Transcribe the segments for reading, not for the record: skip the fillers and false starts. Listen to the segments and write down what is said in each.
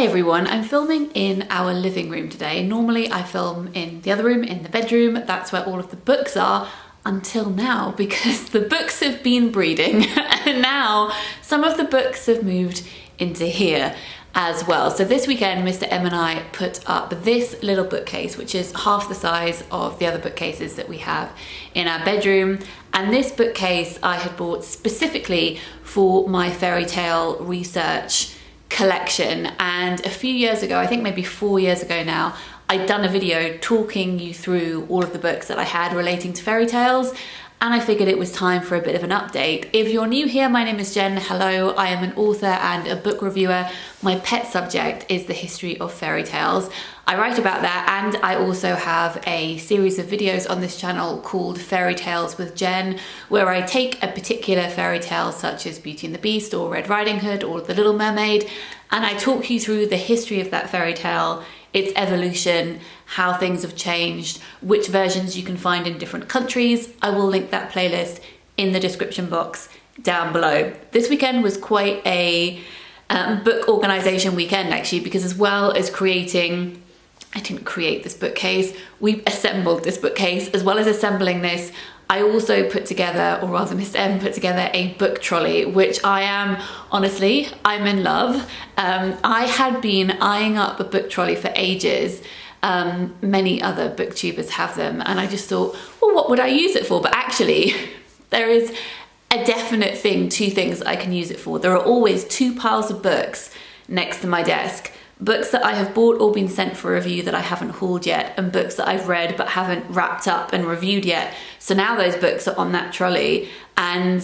Hi everyone, I'm filming in our living room today. Normally I film in the other room, in the bedroom. That's where all of the books are until now because the books have been breeding and now some of the books have moved into here as well. So this weekend Mr. M and I put up this little bookcase, which is half the size of the other bookcases that we have in our bedroom. And this bookcase I had bought specifically for my fairy tale research collection, and a few years ago, I think maybe 4 years ago now, I'd done a video talking you through all of the books that I had relating to fairy tales, and I figured it was time for a bit of an update. If you're new here, my name is Jen. Hello, I am an author and a book reviewer. My pet subject is the history of fairy tales. I write about that, and I also have a series of videos on this channel called Fairy Tales with Jen, where I take a particular fairy tale such as Beauty and the Beast or Red Riding Hood or The Little Mermaid, and I talk you through the history of that fairy tale, its evolution, how things have changed, which versions you can find in different countries. I will link that playlist in the description box down below. This weekend was quite a book organization weekend actually, because as well as creating, I didn't create this bookcase, we assembled this bookcase. As well as assembling this, I also put together, or rather Mr. M put together, a book trolley, which I am, honestly, I'm in love. I had been eyeing up a book trolley for ages. Many other booktubers have them, and I just thought, well, what would I use it for? But actually, there is a definite thing, two things I can use it for. There are always two piles of books next to my desk. Books that I have bought or been sent for review that I haven't hauled yet, and books that I've read but haven't wrapped up and reviewed yet. So now those books are on that trolley, and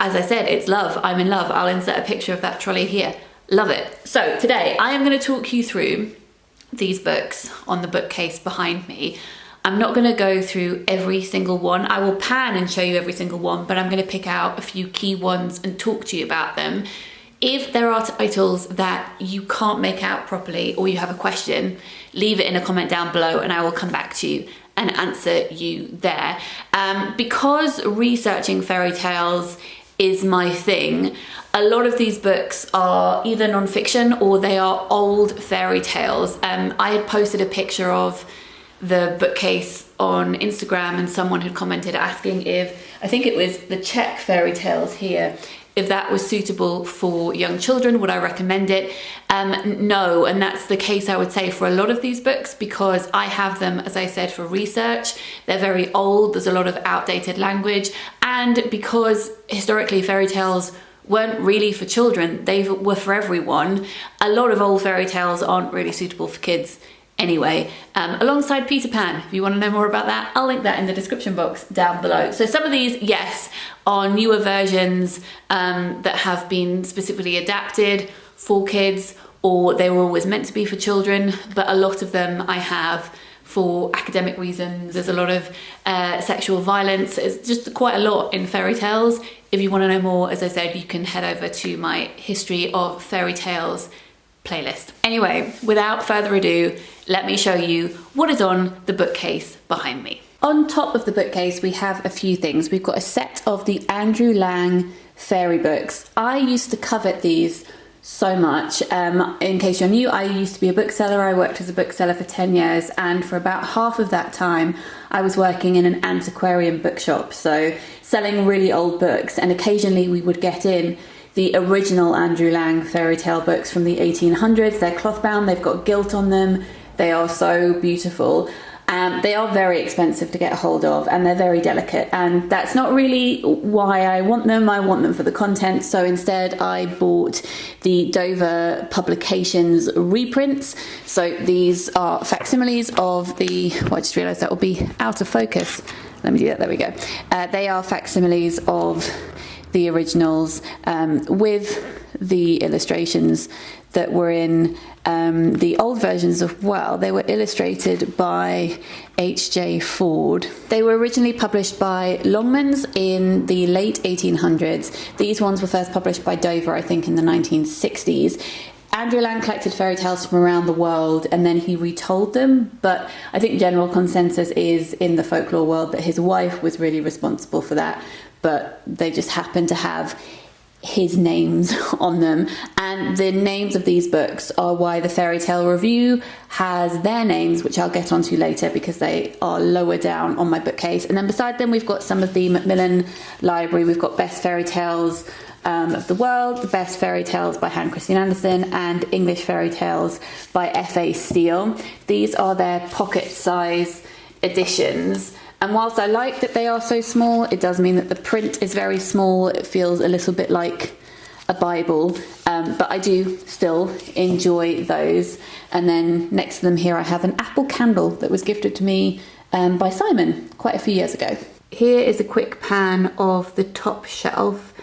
as I said, it's love. I'm in love. I'll insert a picture of that trolley here. Love it. So today I am going to talk you through these books on the bookcase behind me. I'm not going to go through every single one. I will pan and show you every single one, but I'm going to pick out a few key ones and talk to you about them. If there are titles that you can't make out properly or you have a question, leave it in a comment down below and I will come back to you and answer you there. Because researching fairy tales is my thing, a lot of these books are either non-fiction or they are old fairy tales. I had posted a picture of the bookcase on Instagram and someone had commented asking if, I think it was the Czech fairy tales here, if that was suitable for young children, would I recommend it? No, and that's the case I would say for a lot of these books, because I have them, as I said, for research. They're very old, there's a lot of outdated language, and because historically fairy tales weren't really for children, they were for everyone. A lot of old fairy tales aren't really suitable for kids anyway, alongside Peter Pan. If you want to know more about that, I'll link that in the description box down below. So some of these, yes, are newer versions that have been specifically adapted for kids, or they were always meant to be for children, but a lot of them I have for academic reasons. There's a lot of sexual violence. It's just quite a lot in fairy tales. If you want to know more, as I said, you can head over to my History of Fairy Tales playlist. Anyway, without further ado, let me show you what is on the bookcase behind me. On top of the bookcase, we have a few things. We've got a set of the Andrew Lang fairy books. I used to covet these so much. In case you're new, I used to be a bookseller. I worked as a bookseller for 10 years, and for about half of that time, I was working in an antiquarian bookshop, so selling really old books, and occasionally we would get in the original Andrew Lang fairy tale books from the 1800s. They're cloth bound, they've got gilt on them, they are so beautiful. They are very expensive to get a hold of, and they're very delicate, and that's not really why I want them. I want them for the content, so instead I bought the Dover Publications reprints. So these are facsimiles of the, well, I just realised that will be out of focus. Let me do that, there we go. They are facsimiles of the originals with the illustrations that were in the old versions as well. They were illustrated by H.J. Ford. They were originally published by Longmans in the late 1800s. These ones were first published by Dover, I think, in the 1960s. Andrew Lang collected fairy tales from around the world and then he retold them, but I think general consensus is in the folklore world that his wife was really responsible for that, but they just happened to have his names on them, and the names of these books are why the Fairy Tale Review has their names, which I'll get onto later because they are lower down on my bookcase. And then beside them we've got some of the Macmillan Library. We've got Best Fairy Tales of the World, the Best Fairy Tales by Anne Christine Andersen, and English Fairy Tales by F.A. Steele. These are their pocket size editions. And whilst I like that they are so small, it does mean that the print is very small. It feels a little bit like a Bible, but I do still enjoy those. And then next to them here I have an apple candle that was gifted to me by Simon quite a few years ago. Here is a quick pan of the top shelf,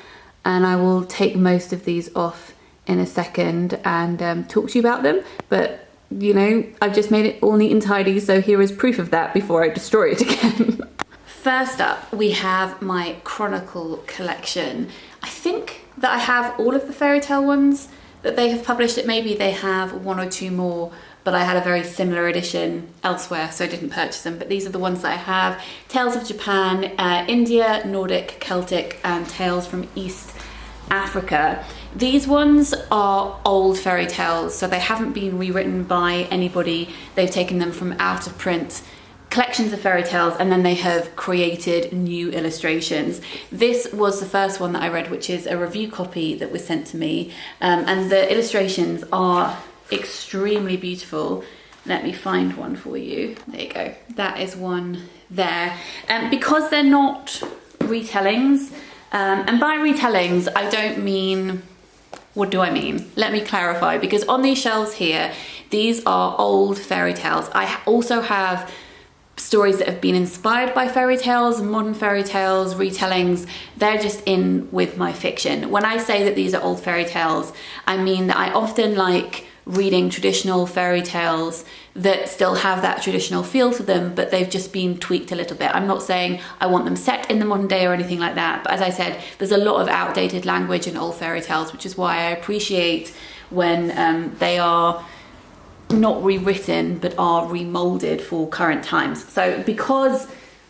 and I will take most of these off in a second and talk to you about them. But you know, I've just made it all neat and tidy, so here is proof of that before I destroy it again. First up, we have my Chronicle collection. I think that I have all of the fairy tale ones that they have published. It maybe they have one or two more, but I had a very similar edition elsewhere, so I didn't purchase them. But these are the ones that I have. Tales of Japan, India, Nordic, Celtic, and Tales from East Africa. These ones are old fairy tales, so they haven't been rewritten by anybody. They've taken them from out of print collections of fairy tales, and then they have created new illustrations. This was the first one that I read, which is a review copy that was sent to me, and the illustrations are extremely beautiful. Let me find one for you. There you go. That is one there. Because they're not retellings, and by retellings I don't mean, what do I mean? Let me clarify, because on these shelves here, these are old fairy tales. I also have stories that have been inspired by fairy tales, modern fairy tales, retellings. They're just in with my fiction. When I say that these are old fairy tales, I mean that I often like reading traditional fairy tales that still have that traditional feel to them, but they've just been tweaked a little bit. I'm not saying I want them set in the modern day or anything like that, but as I said, there's a lot of outdated language in old fairy tales, which is why I appreciate when they are not rewritten but are remolded for current times. So because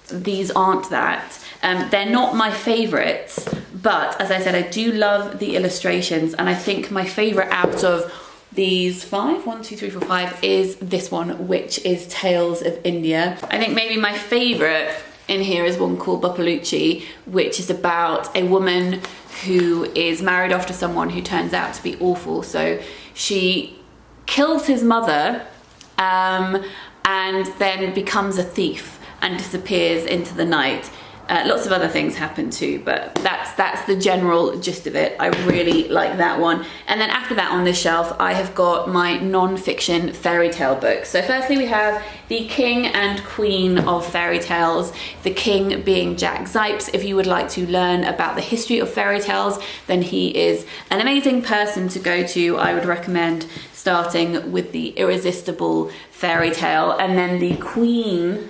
these aren't that, they're not my favorites, but as I said, I do love the illustrations, and I think my favorite out of these five, 1, 2, 3, 4, 5, is this one, which is Tales of India. I think maybe my favorite in here is one called Boppalucci, which is about a woman who is married off to someone who turns out to be awful. So she kills his mother and then becomes a thief and disappears into the night. Lots of other things happen too, but that's the general gist of it. I really like that one. And then after that on this shelf, I have got my non-fiction fairy tale books. So firstly we have The King and Queen of Fairy Tales, the king being Jack Zipes. If you would like to learn about the history of fairy tales, then he is an amazing person to go to. I would recommend starting with The Irresistible Fairy Tale. And then the Queen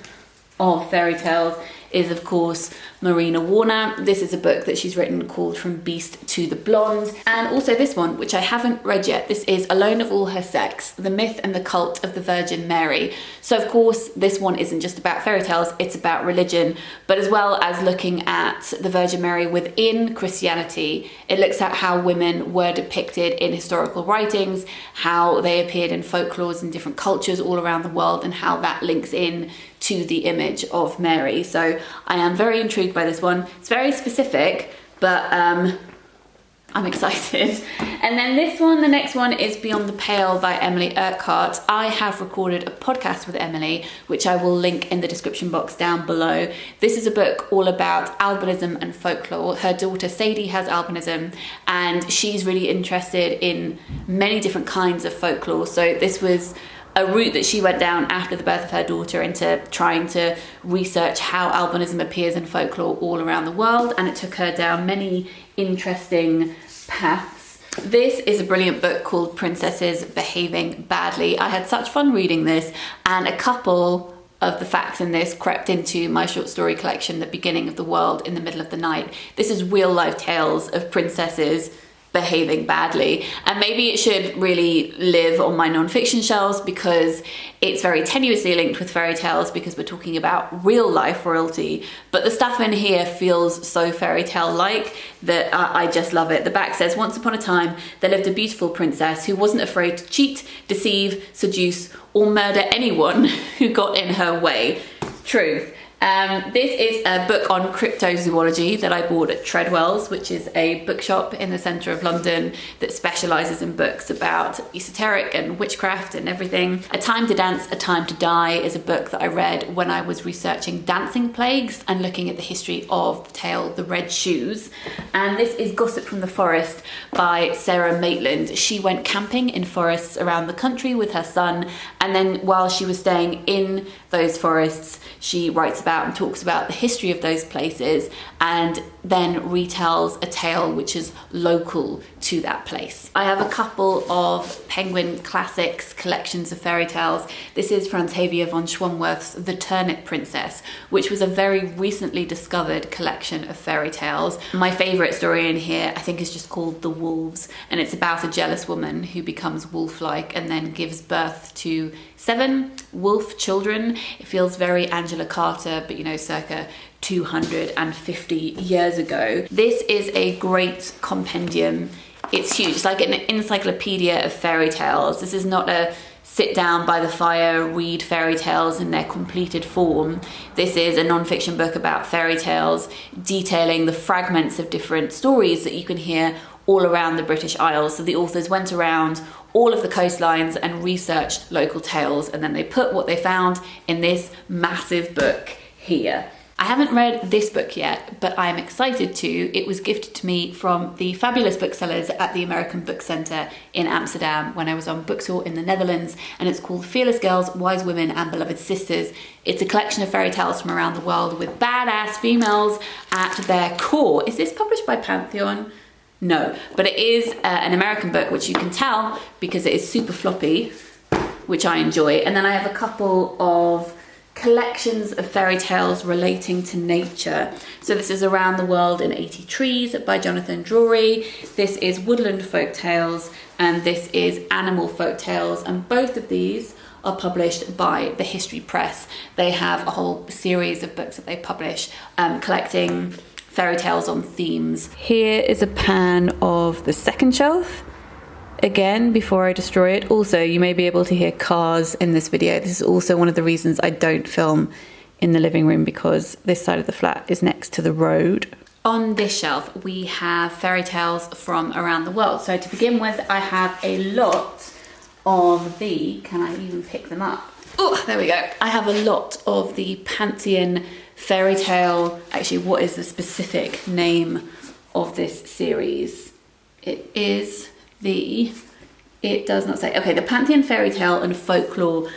of Fairy Tales is of course Marina Warner. This is a book that she's written called From Beast to the Blonde. And also this one, which I haven't read yet. This is Alone of All Her Sex, The Myth and the Cult of the Virgin Mary. So of course this one isn't just about fairy tales, it's about religion, but as well as looking at the Virgin Mary within Christianity, it looks at how women were depicted in historical writings, how they appeared in folklores in different cultures all around the world, and how that links in to the image of Mary. So I am very intrigued by this one. It's very specific, but I'm excited. And then this one, the next one, is Beyond the Pale by Emily Urquhart. I have recorded a podcast with Emily, which I will link in the description box down below. This is a book all about albinism and folklore. Her daughter Sadie has albinism, and she's really interested in many different kinds of folklore. So this was a route that she went down after the birth of her daughter into trying to research how albinism appears in folklore all around the world, and it took her down many interesting paths. This is a brilliant book called Princesses Behaving Badly. I had such fun reading this, and a couple of the facts in this crept into my short story collection, The Beginning of the World in the Middle of the Night. This is real life tales of princesses behaving badly. And maybe it should really live on my non-fiction shelves because it's very tenuously linked with fairy tales because we're talking about real life royalty. But the stuff in here feels so fairy tale like that I just love it. The back says, once upon a time, there lived a beautiful princess who wasn't afraid to cheat, deceive, seduce, or murder anyone who got in her way. Truth. This is a book on cryptozoology that I bought at Treadwell's, which is a bookshop in the centre of London that specialises in books about esoteric and witchcraft and everything. A Time to Dance, A Time to Die is a book that I read when I was researching dancing plagues and looking at the history of the tale The Red Shoes. And this is Gossip from the Forest by Sarah Maitland. She went camping in forests around the country with her son, and then while she was staying in those forests, she writes about and talks about the history of those places and then retells a tale which is local to that place. I have a couple of Penguin Classics collections of fairy tales. This is Franzavia von Schwanworth's The Turnip Princess, which was a very recently discovered collection of fairy tales. My favourite story in here I think is just called The Wolves, and it's about a jealous woman who becomes wolf-like and then gives birth to 7 wolf children. It feels very Angela Carter, but you know, circa 250 years ago. This is a great compendium. It's huge. It's like an encyclopedia of fairy tales. This is not a sit down by the fire, read fairy tales in their completed form. This is a non-fiction book about fairy tales, detailing the fragments of different stories that you can hear all around the British Isles. So the authors went around all of the coastlines and researched local tales, and then they put what they found in this massive book here. I haven't read this book yet, but I'm excited to. It was gifted to me from the fabulous booksellers at the American Book Centre in Amsterdam when I was on book tour in the Netherlands, and it's called Fearless Girls, Wise Women and Beloved Sisters. It's a collection of fairy tales from around the world with badass females at their core. Is this published by Pantheon? No, but it is an American book, which you can tell because it is super floppy, which I enjoy. And then I have a couple of collections of fairy tales relating to nature. So this is Around the World in 80 Trees by Jonathan Drury. This is Woodland Folk Tales, and this is Animal Folk Tales. And both of these are published by the History Press. They have a whole series of books that they publish, collecting fairy tales on themes. Here is a pan of the second shelf. Again, before I destroy it. Also, you may be able to hear cars in this video. This is also one of the reasons I don't film in the living room, because this side of the flat is next to the road. On this shelf, we have fairy tales from around the world. So to begin with, I have a lot of the, can I even pick them up? Oh, there we go. I have a lot of the Pantheon fairy tale. Actually, what is the specific name of this series? It does not say. Okay, the Pantheon Fairy Tale and Folklore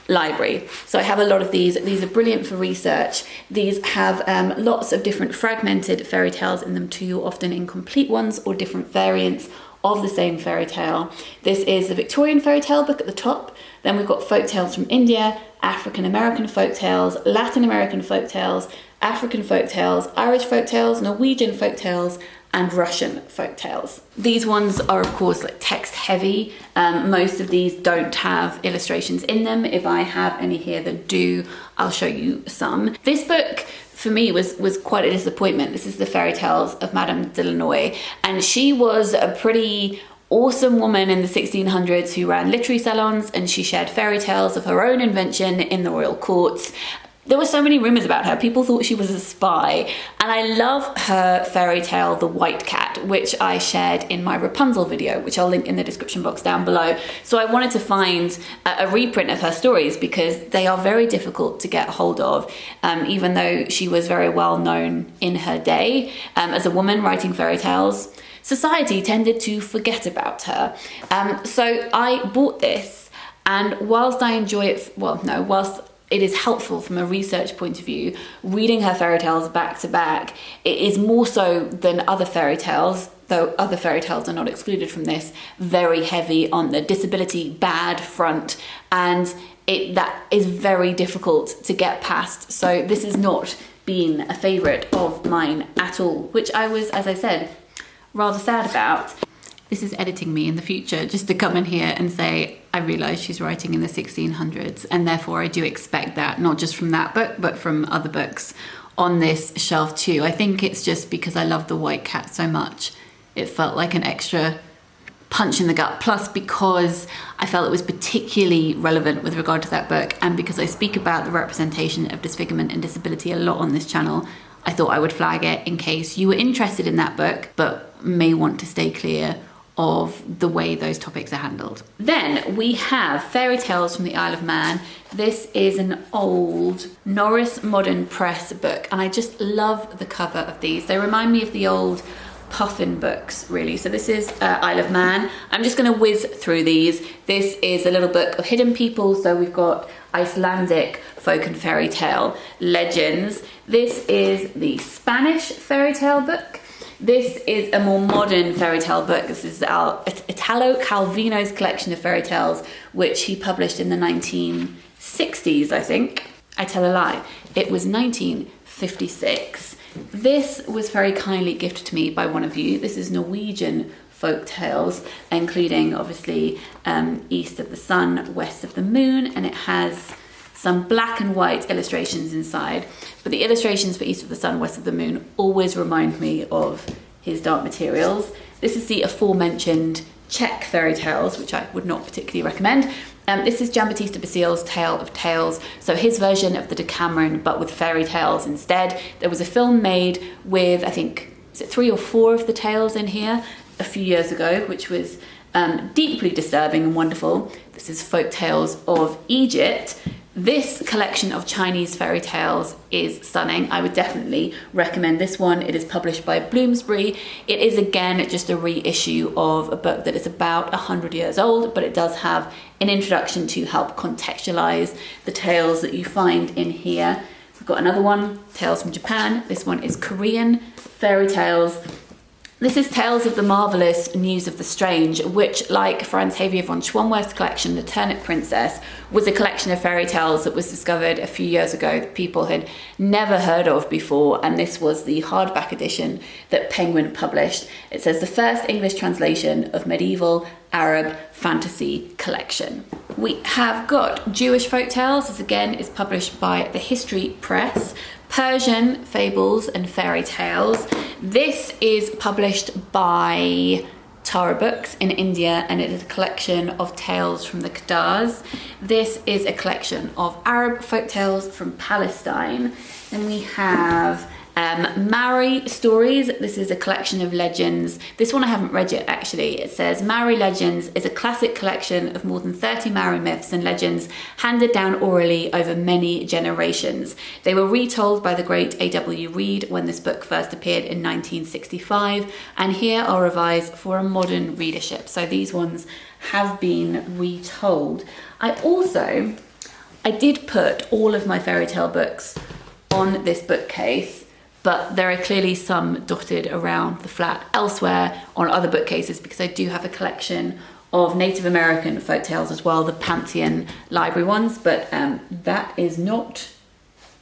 Library. So I have a lot of these. These are brilliant for research. These have lots of different fragmented fairy tales in them too, often incomplete ones or different variants of the same fairy tale. This is the Victorian fairy tale book at the top. Then we've got folk tales from India, African American folk tales, Latin American folk tales, African folk tales, Irish folk tales, Norwegian folk tales, and Russian folk tales. These ones are of course like text heavy. Most of these don't have illustrations in them. If I have any here that do, I'll show you some. This book for me was quite a disappointment. This is the Fairy Tales of Madame Delannoy, and she was a pretty awesome woman in the 1600s who ran literary salons, and she shared fairy tales of her own invention in the royal courts. There were so many rumours about her. People thought she was a spy. And I love her fairy tale, The White Cat, which I shared in my Rapunzel video, which I'll link in the description box down below. So I wanted to find a reprint of her stories because they are very difficult to get hold of, even though she was very well known in her day as a woman writing fairy tales. Society tended to forget about her. So I bought this, and whilst I enjoy it, whilst it is helpful from a research point of view, reading her fairy tales back to back, it is more so than other fairy tales, though other fairy tales are not excluded from this, very heavy on the disability bad front, and that is very difficult to get past. So this has not been a favourite of mine at all, which I was, as I said, rather sad about. this is editing me in the future just to come in here and say, I realise she's writing in the 1600s, and therefore I do expect that, not just from that book, but from other books on this shelf too. I think it's just because I love the White Cat so much. It felt like an extra punch in the gut, plus because I felt it was particularly relevant with regard to that book, and because I speak about the representation of disfigurement and disability a lot on this channel, I thought I would flag it in case you were interested in that book but may want to stay clear of the way those topics are handled. Then we have Fairy Tales from the Isle of Man. This is an old Norris Modern Press book, and I just love the cover of these. They remind me of the old Puffin books, really. So this is Isle of Man. I'm just going to whiz through these. This is a little book of hidden people. So we've got Icelandic folk and fairy tale legends. This is the Spanish fairy tale book. This is a more modern fairy tale book. This is Italo Calvino's collection of fairy tales, which he published in the 1960s, I think. I tell a lie. It was 1956. This was very kindly gifted to me by one of you. This is Norwegian folk tales, including obviously East of the Sun, West of the Moon, and it has some black and white illustrations inside. But the illustrations for East of the Sun, West of the Moon always remind me of his dark materials. This is the aforementioned Czech fairy tales, which I would not particularly recommend. This is Giambattista Basile's Tale of Tales, so his version of the Decameron, but with fairy tales instead. There was a film made with, I think, is it 3 or 4 of the tales in here a few years ago, which was deeply disturbing and wonderful. This is Folk Tales of Egypt. This collection of Chinese fairy tales is stunning. I would definitely recommend this one. It is published by Bloomsbury. It is again just a reissue of a book that is about 100 years old, but it does have an introduction to help contextualize the tales that you find in here. We've got another one, Tales from Japan. This one is Korean fairy tales. This is Tales of the Marvellous, News of the Strange, which, like Franz Xavier von Schwanwerth's collection, The Turnip Princess, was a collection of fairy tales that was discovered a few years ago that people had never heard of before, and this was the hardback edition that Penguin published. It says the first English translation of medieval Arab fantasy collection. We have got Jewish folk tales. This again is published by the History Press. Persian fables and fairy tales. This is published by Tara Books in India, and it is a collection of tales from the Qadars. This is a collection of Arab folk tales from Palestine. Then we have Maori Stories. This is a collection of legends. This one I haven't read yet, actually. It says Maori Legends is a classic collection of more than 30 Maori myths and legends handed down orally over many generations. They were retold by the great A.W. Reid when this book first appeared in 1965, and here are revised for a modern readership. So these ones have been retold. I did put all of my fairy tale books on this bookcase, but there are clearly some dotted around the flat elsewhere on other bookcases, because I do have a collection of Native American folk tales as well, the Pantheon Library ones, but that is not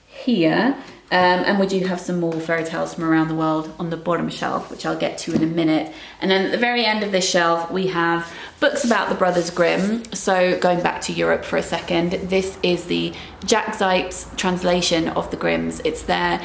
here. And we do have some more fairy tales from around the world on the bottom shelf, which I'll get to in a minute. And then at the very end of this shelf, we have books about the Brothers Grimm. So going back to Europe for a second, this is the Jack Zipes translation of the Grimms. It's their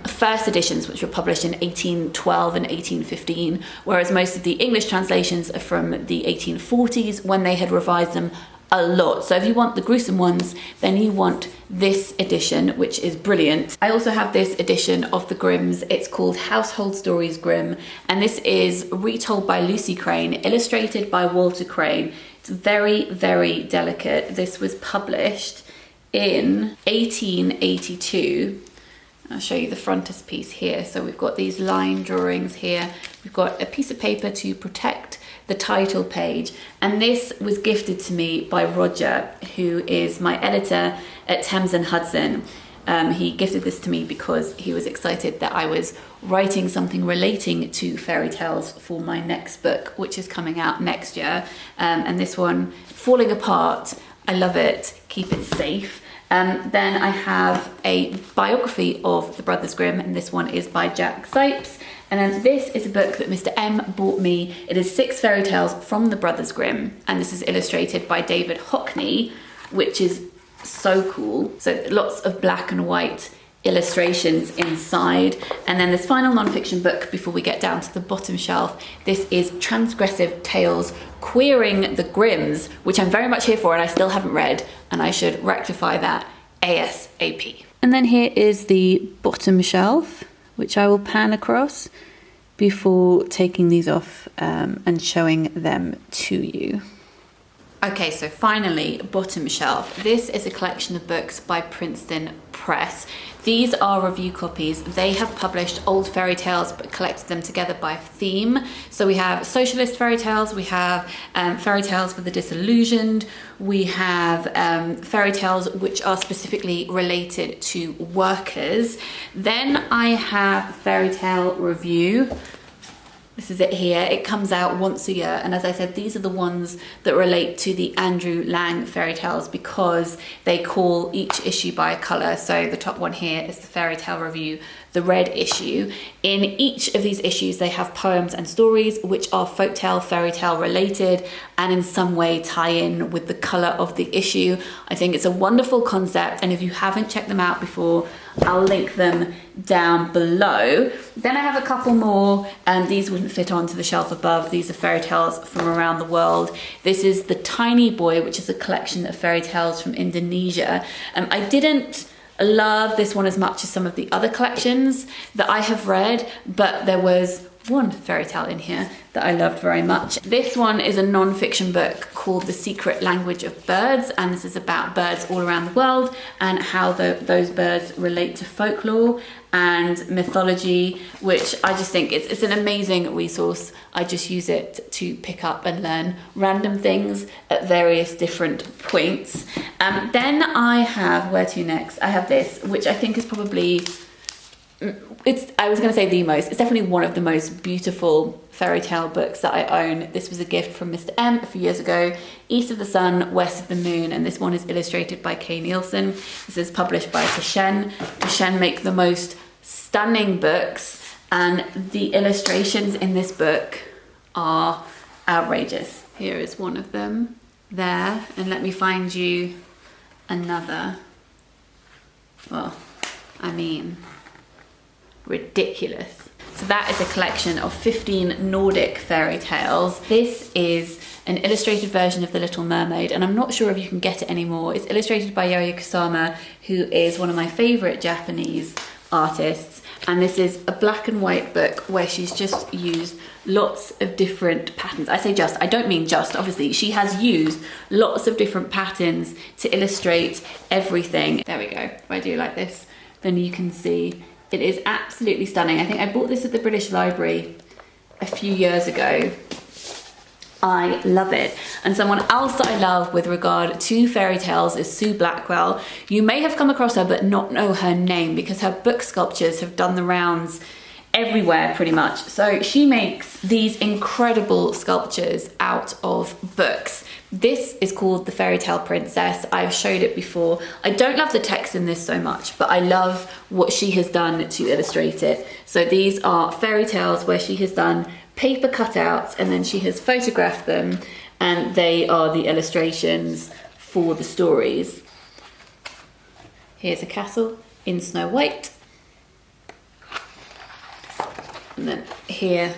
first editions, which were published in 1812 and 1815, whereas most of the English translations are from the 1840s, when they had revised them a lot. So if you want the gruesome ones, then you want this edition, which is brilliant. I also have this edition of the Grimms. It's called Household Stories Grimm, and this is retold by Lucy Crane, illustrated by Walter Crane. It's very, very delicate. This was published in 1882. I'll show you the frontispiece here. So we've got these line drawings here. We've got a piece of paper to protect the title page, and this was gifted to me by Roger, who is my editor at Thames and Hudson. He gifted this to me because he was excited that I was writing something relating to fairy tales for my next book, which is coming out next year. And this one, Falling Apart, I love it, keep it safe. Then I have a biography of the Brothers Grimm, and this one is by Jack Sipes. And then this is a book that Mr. M bought me. It is 6 fairy tales from the Brothers Grimm, and this is illustrated by David Hockney, which is so cool. So lots of black and white illustrations inside. And then this final non-fiction book before we get down to the bottom shelf, this is Transgressive Tales Queering the Grimms, which I'm very much here for and I still haven't read, and I should rectify that ASAP. And then here is the bottom shelf, which I will pan across before taking these off and showing them to you. Okay, so finally, bottom shelf. This is a collection of books by Princeton Press. These are review copies. They have published old fairy tales but collected them together by theme. So we have socialist fairy tales, we have fairy tales for the disillusioned, we have fairy tales which are specifically related to workers. Then I have Fairy Tale Review. This is it here. It comes out once a year, and as I said, these are the ones that relate to the Andrew Lang fairy tales because they call each issue by a colour. So the top one here is the Fairy Tale Review, the red issue. In each of these issues they have poems and stories which are folktale, fairy tale related and in some way tie in with the colour of the issue. I think it's a wonderful concept, and if you haven't checked them out before, I'll link them down below. Then I have a couple more, and these wouldn't fit onto the shelf above. These are fairy tales from around the world. This is The Tiny Boy, which is a collection of fairy tales from Indonesia. I didn't love this one as much as some of the other collections that I have read, but there was one fairy tale in here that I loved very much. This one is a non-fiction book called The Secret Language of Birds, and this is about birds all around the world and how those birds relate to folklore and mythology, which I just think it's an amazing resource. I just use it to pick up and learn random things at various different points. Then I have, where to next? I have this, which I think is probably, I was going to say the most, it's definitely one of the most beautiful fairy tale books that I own. This was a gift from Mr. M a few years ago, East of the Sun, West of the Moon, and this one is illustrated by Kay Nielsen. This is published by Tashen. Tashen make the most stunning books, and the illustrations in this book are outrageous. Here is one of them there, and let me find you another. Well, I mean, ridiculous. So that is a collection of 15 Nordic fairy tales. This is an illustrated version of The Little Mermaid, and I'm not sure if you can get it anymore. It's illustrated by Yaya Kusama, who is one of my favorite Japanese artists. And this is a black and white book where she's just used lots of different patterns. I say just, I don't mean just, obviously. She has used lots of different patterns to illustrate everything. There we go. If I do like this, then you can see it is absolutely stunning. I think I bought this at the British Library a few years ago. I love it. And someone else that I love with regard to fairy tales is Sue Blackwell. You may have come across her but not know her name because her book sculptures have done the rounds everywhere pretty much. So she makes these incredible sculptures out of books. This is called The Fairy Tale Princess. I've showed it before. I don't love the text in this so much, but I love what she has done to illustrate it. So these are fairy tales where she has done paper cutouts and then she has photographed them, and they are the illustrations for the stories. Here's a castle in Snow White. And then here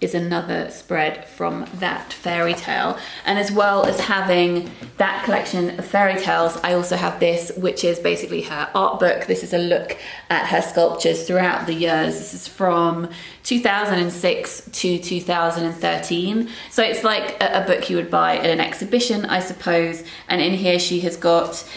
is another spread from that fairy tale. And as well as having that collection of fairy tales, I also have this, which is basically her art book. This is a look at her sculptures throughout the years. This is from 2006 to 2013. So it's like a book you would buy at an exhibition, I suppose. And in here she has got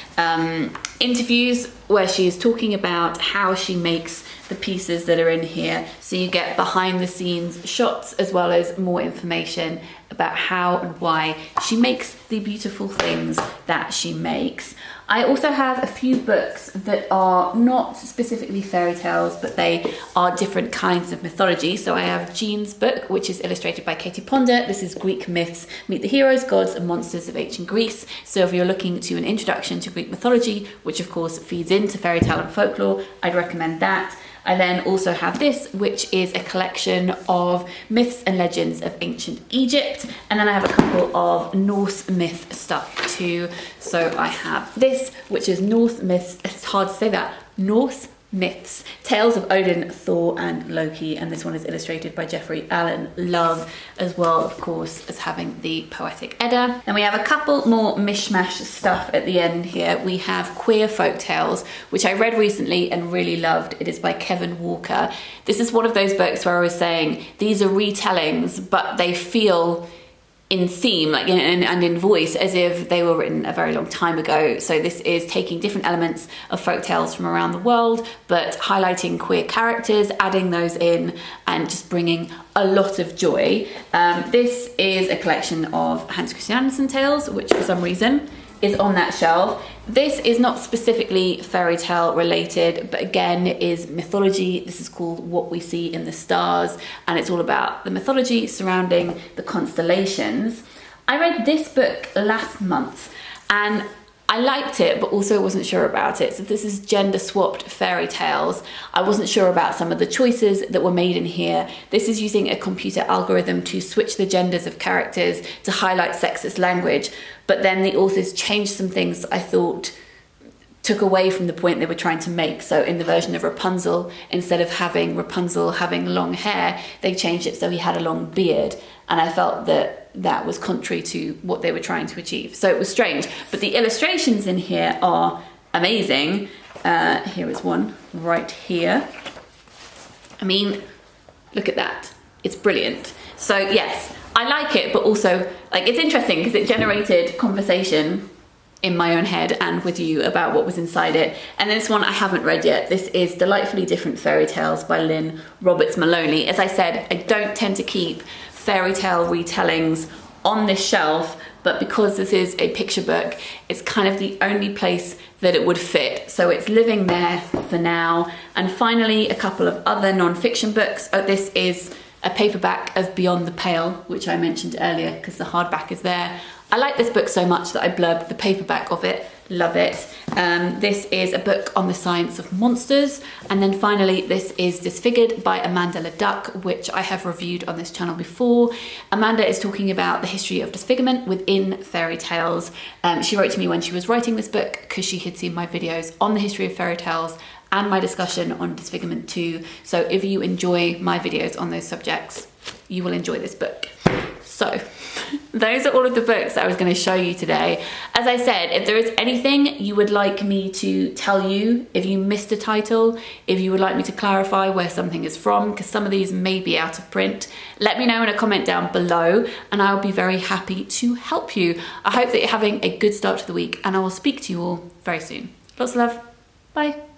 interviews where she's talking about how she makes the pieces that are in here. So you get behind the scenes shots as well as more information about how and why she makes the beautiful things that she makes. I also have a few books that are not specifically fairy tales, but they are different kinds of mythology. So I have Jean's book, which is illustrated by Katie Ponder. This is Greek Myths, Meet the Heroes, Gods and Monsters of Ancient Greece. So if you're looking to an introduction to Greek mythology, which of course feeds into fairy tale and folklore, I'd recommend that. I then also have this, which is a collection of myths and legends of ancient Egypt. And then I have a couple of Norse myth stuff too. So I have this, which is Norse myths. It's hard to say that. Norse myths, tales of Odin, Thor and Loki, and this one is illustrated by Jeffrey Allen Love, as well of course as having the Poetic Edda. Then we have a couple more mishmash stuff at the end here. We have Queer Folk Tales, which I read recently and really loved. It is by Kevin Walker. This is one of those books where I was saying these are retellings, but they feel in theme, like and in voice, as if they were written a very long time ago. So this is taking different elements of folk tales from around the world, but highlighting queer characters, adding those in, and just bringing a lot of joy. This is a collection of Hans Christian Andersen tales, which for some reason is on that shelf. This is not specifically fairy tale related, but again is mythology. This is called What We See in the Stars, and it's all about the mythology surrounding the constellations. I read this book last month and I liked it, but also wasn't sure about it. So this is Gender Swapped Fairy Tales. I wasn't sure about some of the choices that were made in here. This is using a computer algorithm to switch the genders of characters to highlight sexist language, but then the authors changed some things I thought took away from the point they were trying to make. So in the version of Rapunzel, instead of having Rapunzel having long hair, they changed it so he had a long beard. And I felt that that was contrary to what they were trying to achieve. So it was strange, but the illustrations in here are amazing. Here is one right here. I mean, look at that. It's brilliant. So yes, I like it, but also like it's interesting because it generated conversation in my own head and with you about what was inside it. And this one I haven't read yet. This is Delightfully Different Fairy Tales by Lynn Roberts Maloney. As I said, I don't tend to keep fairy tale retellings on this shelf, but because this is a picture book, it's kind of the only place that it would fit. So it's living there for now. And finally, a couple of other non-fiction books. This is a paperback of Beyond the Pale, which I mentioned earlier because the hardback is there. I like this book so much that I blurbed the paperback of it. Love it. This is a book on the science of monsters. And then finally, this is Disfigured by Amanda Leduc, which I have reviewed on this channel before. Amanda is talking about the history of disfigurement within fairy tales. She wrote to me when she was writing this book because she had seen my videos on the history of fairy tales and my discussion on disfigurement too. So if you enjoy my videos on those subjects, you will enjoy this book. So those are all of the books that I was going to show you today. As I said, if there is anything you would like me to tell you, if you missed a title, if you would like me to clarify where something is from, because some of these may be out of print, let me know in a comment down below and I'll be very happy to help you. I hope that you're having a good start to the week and I will speak to you all very soon. Lots of love. Bye.